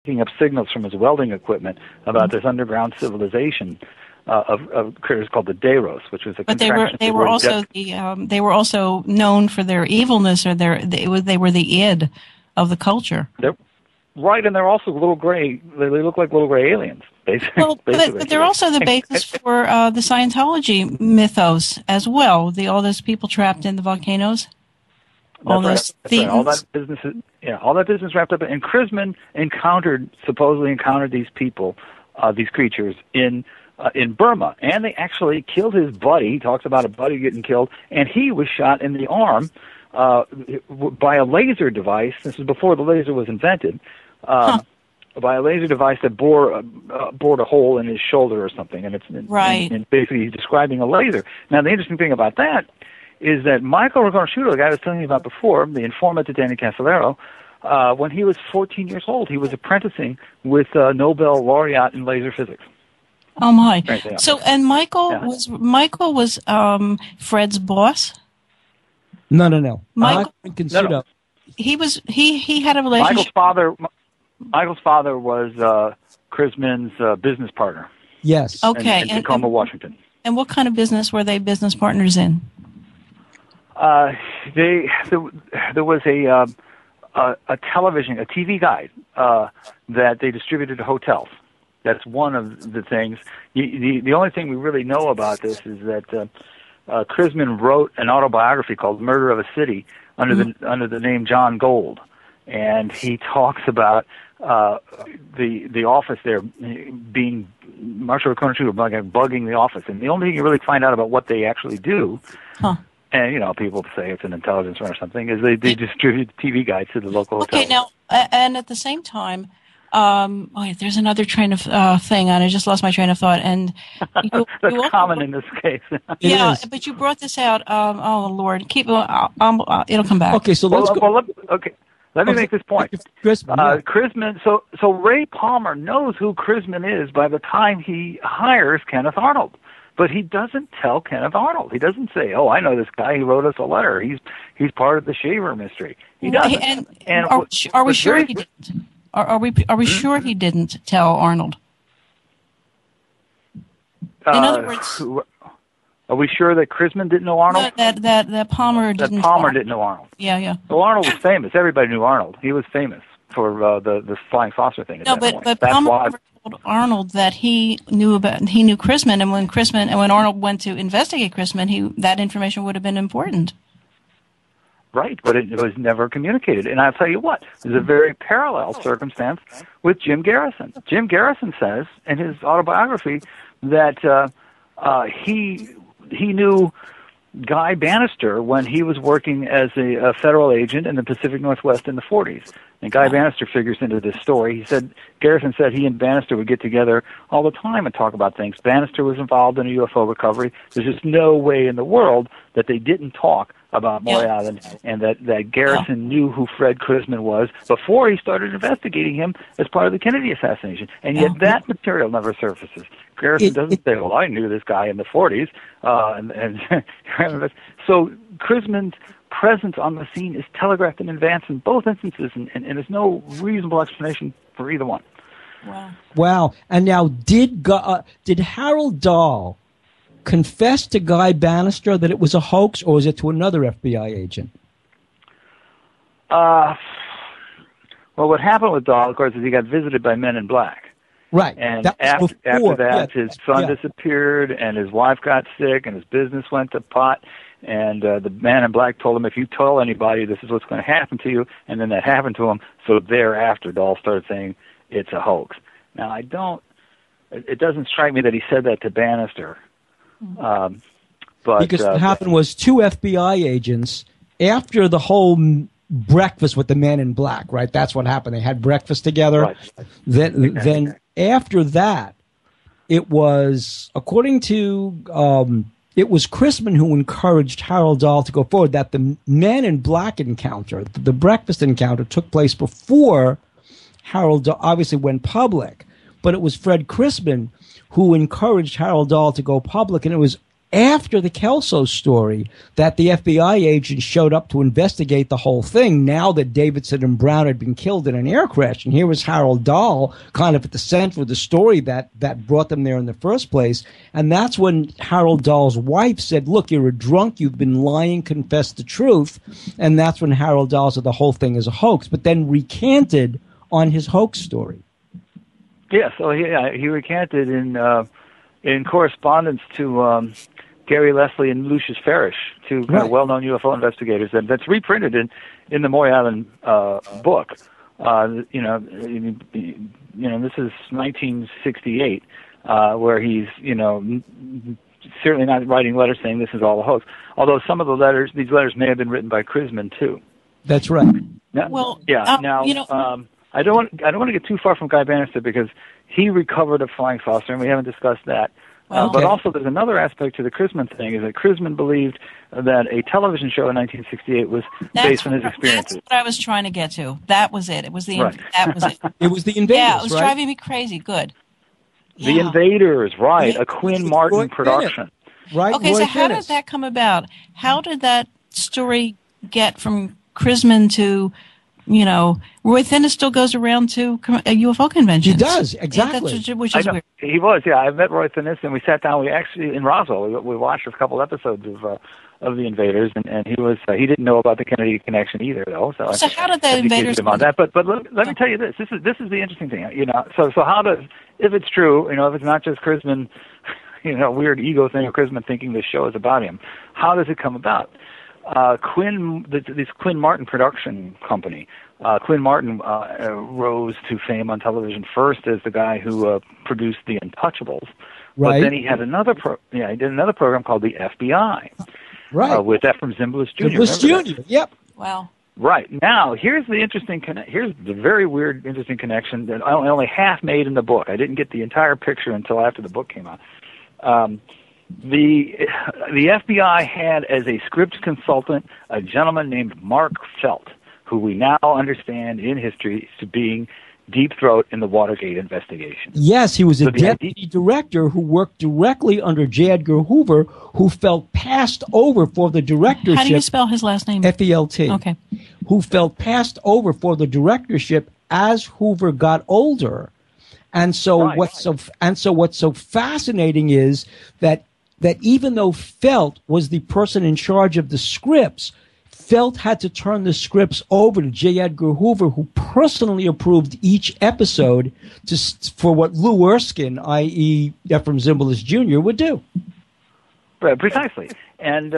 picking up signals from his welding equipment about this underground civilization of critters called the Deros, which was a contraction. They were also known for their evilness, or they were the id of the culture. Right, and they're also little gray. They look like little gray aliens, basically. Well, but they're also the basis for the Scientology mythos as well. All those people trapped in the volcanoes. All those right. All that business, all that business wrapped up. And Chrisman supposedly encountered these people, these creatures in Burma, and they actually killed his buddy. He talks about a buddy getting killed, and he was shot in the arm by a laser device. This was before the laser was invented. By a laser device that bored a hole in his shoulder or something, and and basically he's describing a laser. Now, the interesting thing about that is that Michael Riconosciuto, the guy I was telling you about before, the informant to Danny Casolaro, when he was 14 years old, he was apprenticing with a Nobel laureate in laser physics. Oh my! So, and Michael was Fred's boss. No. Michael, no. He had a relationship. Michael's father was Chrisman's business partner. Yes. Okay. In Tacoma, Washington. And what kind of business were they business partners in? There was a TV guide that they distributed to hotels. That's one of the things. The only thing we really know about this is that Chrisman wrote an autobiography called "Murder of a City" under the name John Gold, and he talks about the office there being Marshall Riconosciuto bugging the office, and the only thing you really find out about what they actually do. And, people say it's an intelligence run or something, is they distribute TV guides to the local hotels. Okay, now, and at the same time, there's another train of thing, and I just lost my train of thought. And That's common in this case. Yeah, but you brought this out. Oh, Lord. It'll come back. Okay, so let's go. Let me make this point. Chrisman, so Ray Palmer knows who Chrisman is by the time he hires Kenneth Arnold. But he doesn't tell Kenneth Arnold. He doesn't say, "Oh, I know this guy. He wrote us a letter. He's part of the Shaver mystery." He doesn't. And are we sure he didn't? Are we sure he didn't tell Arnold? In other words, are we sure that Chrisman didn't know Arnold? That Palmer didn't. That Palmer didn't know Arnold. Yeah. Well, Arnold was famous. Everybody knew Arnold. He was famous for the flying saucer thing. At that point. But Palmer told Arnold that he knew Chrisman, and when Arnold went to investigate Chrisman, that information would have been important. Right, but it was never communicated. And I'll tell you what, there's a very parallel circumstance with Jim Garrison. Jim Garrison says in his autobiography that he knew Guy Bannister when he was working as a federal agent in the Pacific Northwest in the 40s. And Guy Bannister figures into this story. Garrison said he and Bannister would get together all the time and talk about things. Bannister was involved in a UFO recovery. There's just no way in the world that they didn't talk about Moy Island, and that Garrison knew who Fred Chrisman was before he started investigating him as part of the Kennedy assassination. And yet that material never surfaces. Garrison doesn't say, "Well, I knew this guy in the 40s." So Chrisman's presence on the scene is telegraphed in advance in both instances, and there's no reasonable explanation for either one. Wow. And now, did Harold Dahl confess to Guy Bannister that it was a hoax, or was it to another FBI agent? Well, what happened with Dahl, of course, is he got visited by Men in Black. Right. And after that, his son disappeared, and his wife got sick, and his business went to pot. And the Man in Black told him, "If you tell anybody, this is what's going to happen to you." And then that happened to him. So thereafter, Dahl started saying it's a hoax. Now, it doesn't strike me that he said that to Bannister. But because what happened was two FBI agents, after the whole breakfast with the Man in Black, right? That's what happened. They had breakfast together. Right. Then after that, it was, according to, it was Chrisman who encouraged Harold Dahl to go forward, that the Man in Black encounter, the breakfast encounter, took place before Harold Dahl obviously went public. But it was Fred Chrisman who encouraged Harold Dahl to go public, and it was after the Kelso story that the FBI agent showed up to investigate the whole thing, now that Davidson and Brown had been killed in an air crash. And here was Harold Dahl kind of at the center of the story that brought them there in the first place. And that's when Harold Dahl's wife said, look, you're a drunk, you've been lying, confess the truth. And that's when Harold Dahl said the whole thing is a hoax, but then recanted on his hoax story. Yeah, so he recanted in correspondence to Gary Leslie and Lucius Farish, two kind of well-known UFO investigators, and that's reprinted in the Maury Island book. This is 1968, where he's certainly not writing letters saying this is all a hoax. Although some of these letters may have been written by Chrisman too. That's right. Now, I don't want to get too far from Guy Bannister because he recovered a flying saucer, and we haven't discussed that. But also, there's another aspect to the Chrisman thing: is that Chrisman believed that a television show in 1968 was based on his experiences. That's what I was trying to get to. That was it. It was the that was it. It was the Invaders. Yeah, it was right? driving me crazy. Good. The Invaders, right? A Quinn Martin production. Right. Okay, so how did that come about? How did that story get from Chrisman to, Roy Thinnes still goes around to UFO conventions? He does, exactly. Which is weird. He was, yeah. I met Roy Thinnes, and we sat down. We actually, in Roswell, we watched a couple episodes of the Invaders, and he didn't know about the Kennedy connection either, though. So how did the Invaders him on that? But let me tell you this. This is the interesting thing. So how does, if it's true, if it's not just Chrisman, weird ego thing of Chrisman thinking this show is about him, how does it come about? This Quinn Martin production company. Quinn Martin rose to fame on television first as the guy who produced The Untouchables. Right. But then he had he did another program called The FBI. Right. With Ephraim Zimbalist Jr. Zimbalist Jr. Yep. Wow. Right. Now, here's the very weird, interesting connection that I only half made in the book. I didn't get the entire picture until after the book came out. The FBI had as a script consultant a gentleman named Mark Felt, who we now understand in history to being Deep Throat in the Watergate investigation. Yes, he was a deputy director who worked directly under J. Edgar Hoover, who felt passed over for the directorship. How do you spell his last name? F-E-L-T. Okay. Who felt passed over for the directorship as Hoover got older. And so what's so fascinating is that even though Felt was the person in charge of the scripts, Felt had to turn the scripts over to J. Edgar Hoover, who personally approved each episode for what Lou Erskine, i.e. Ephraim Zimbalist Jr., would do. Right, precisely. And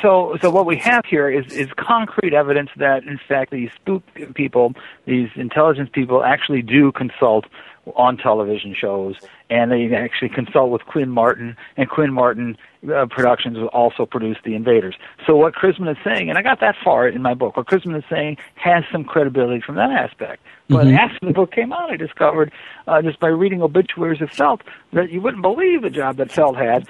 so what we have here is concrete evidence that, in fact, these spook people, these intelligence people, actually do consult on television shows, and they actually consult with Quinn Martin, and Quinn Martin Productions will also produce The Invaders. So what Chrisman is saying, and I got that far in my book, what Chrisman is saying has some credibility from that aspect. But after the book came out, I discovered, just by reading obituaries of Felt, that you wouldn't believe the job that Felt had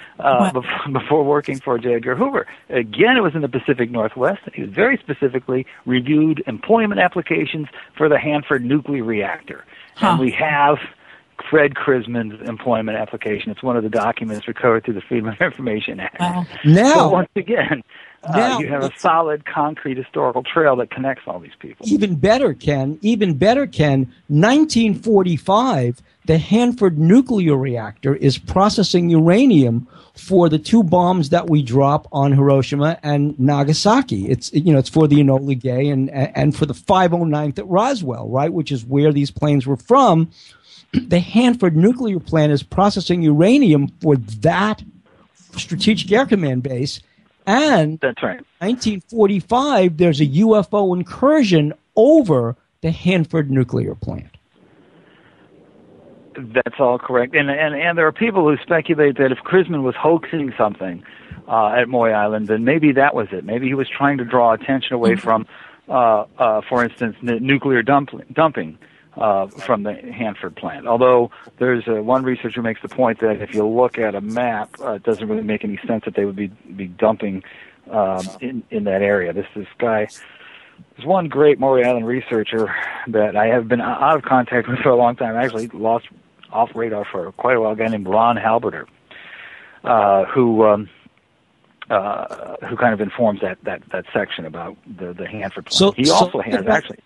before working for J. Edgar Hoover. Again, it was in the Pacific Northwest. He was very specifically reviewed employment applications for the Hanford nuclear reactor. And we have Fred Chrisman's employment application. It's one of the documents recovered through the Freedom of Information Act. Wow. Now, so once again, you have a solid, concrete historical trail that connects all these people. Even better, Ken. 1945, the Hanford nuclear reactor is processing uranium for the two bombs that we drop on Hiroshima and Nagasaki. It's for the Enola Gay and for the 509th at Roswell, right, which is where these planes were from. The Hanford nuclear plant is processing uranium for that Strategic Air Command base. And that's right. 1945, there's a UFO incursion over the Hanford nuclear plant. That's all correct. And there are people who speculate that if Chrisman was hoaxing something at Maury Island, then maybe that was it. Maybe he was trying to draw attention away from, for instance, nuclear dumping from the Hanford plant. Although there's one researcher who makes the point that if you look at a map, it doesn't really make any sense that they would be dumping in that area. This guy, there's one great Maury Island researcher that I have been out of contact with for a long time. I actually lost off radar for quite a while. A guy named Ron Halberter, who who kind of informs that section about the Hanford plan. He also has actually.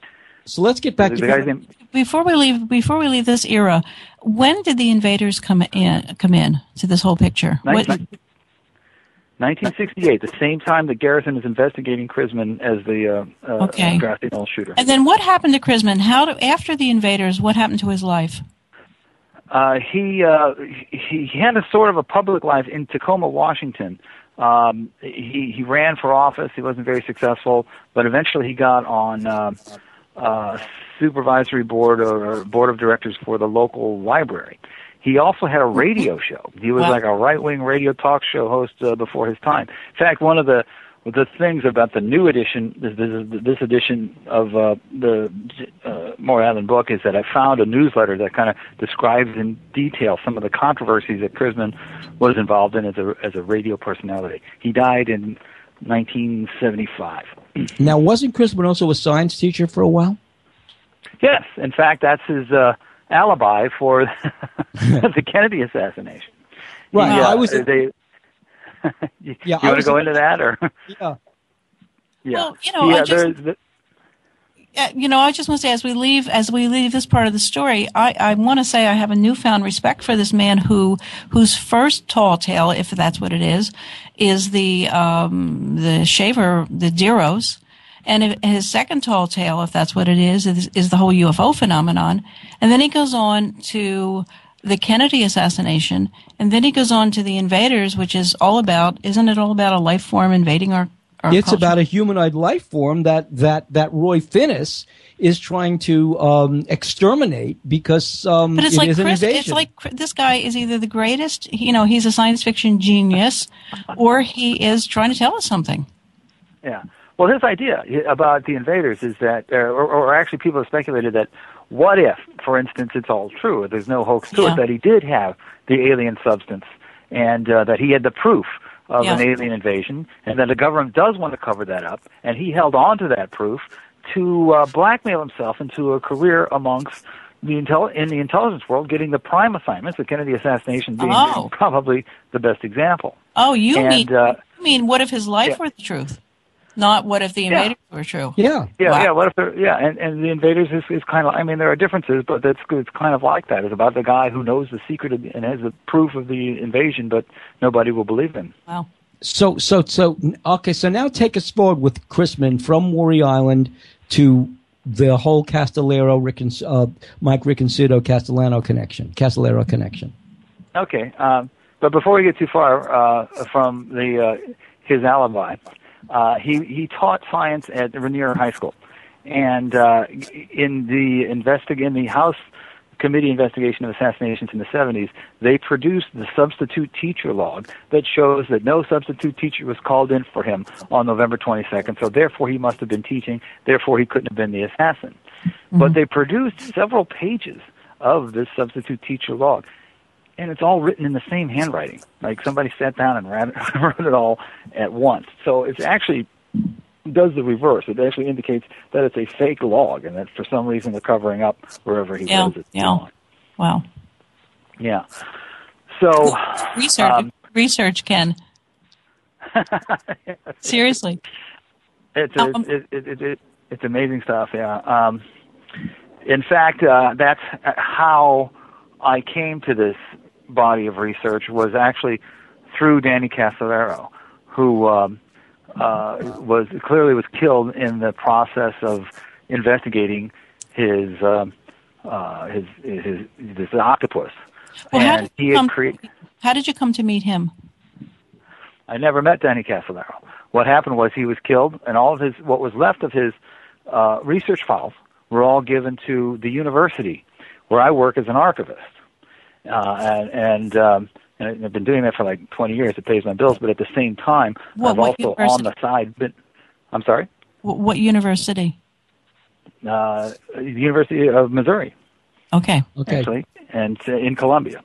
So let's get back the to guy's name. Before we leave this era, when did the invaders come in to this whole picture? 1968, the same time that Garrison is investigating Chrisman as the Grassy Knoll shooter. And then what happened to Chrisman? After the invaders, what happened to his life? He had a sort of a public life in Tacoma, Washington. He ran for office. He wasn't very successful, but eventually he got on supervisory board or board of directors for the local library. He also had a radio show. He was like a right-wing radio talk show host before his time. In fact, one of the things about the new edition, this edition of the Moore Island book, is that I found a newsletter that kind of describes in detail some of the controversies that Chrisman was involved in as a radio personality. He died in 1975. Now, wasn't Chrisman also a science teacher for a while? Yes. In fact, that's his alibi for the Kennedy assassination. Right. You want to go into that, or? Yeah. Well, I just want to say, as we leave this part of the story, I want to say I have a newfound respect for this man whose first tall tale, if that's what it is the shaver, the Deros. And his second tall tale, if that's what it is the whole UFO phenomenon. And then he goes on to the Kennedy assassination, and then he goes on to the invaders, which is isn't it all about a life form invading our It's culture? about a humanoid life form that Roy Finnis is trying to exterminate because but it's it is an invasion. It's like this guy is either the greatest, he's a science fiction genius, or he is trying to tell us something. Yeah. Well, his idea about the invaders is that, or actually people have speculated that, what if, for instance, it's all true, there's no hoax to it, that he did have the alien substance, and that he had the proof of an alien invasion, and that the government does want to cover that up, and he held on to that proof to blackmail himself into a career amongst in the intelligence world, getting the prime assignments, the Kennedy assassination being probably the best example. Oh, you mean what if his life were the truth? Not what if the invaders were true. Yeah. What if they're and the invaders is kind of, there are differences, but it's kind of like that. It's about the guy who knows the secret and has the proof of the invasion, but nobody will believe him. Wow. So now take us forward with Chrisman from Maury Island to the whole Castellero Mike Ricconsuto Castellero connection. Okay, but before we get too far from his alibi. He taught science at Rainier High School, and in the House Committee investigation of assassinations in the 70s, they produced the substitute teacher log that shows that no substitute teacher was called in for him on November 22nd, so therefore he must have been teaching, therefore he couldn't have been the assassin. Mm-hmm. But they produced several pages of this substitute teacher log. And it's all written in the same handwriting. Like somebody sat down and wrote it all at once. So it actually does the reverse. It actually indicates that it's a fake log and that for some reason they're covering up wherever he was. Wow. Yeah. So research, Ken. Seriously. It's amazing stuff. Yeah. In fact, that's how I came to this body of research, was actually through Danny Castellero, who was killed in the process of investigating this octopus. Well, how did you come to meet him? I never met Danny Castellero. What happened was he was killed, and all of what was left of his research files were all given to the university where I work as an archivist. And I've been doing that for like 20 years. It pays my bills, but at the same time, I've also on the side been. I'm sorry? What university? The University of Missouri. Okay. Actually, and in Columbia,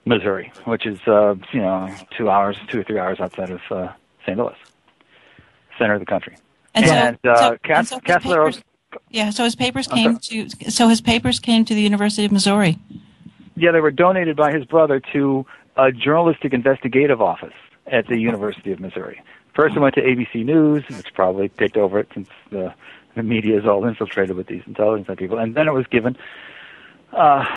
Missouri, which is 2 or 3 hours outside of St. Louis, center of the country. Castellero. So his papers came to the University of Missouri. Yeah, they were donated by his brother to a journalistic investigative office at the University of Missouri. First it went to ABC News, which probably picked over it since the media is all infiltrated with these intelligence people. And then it was given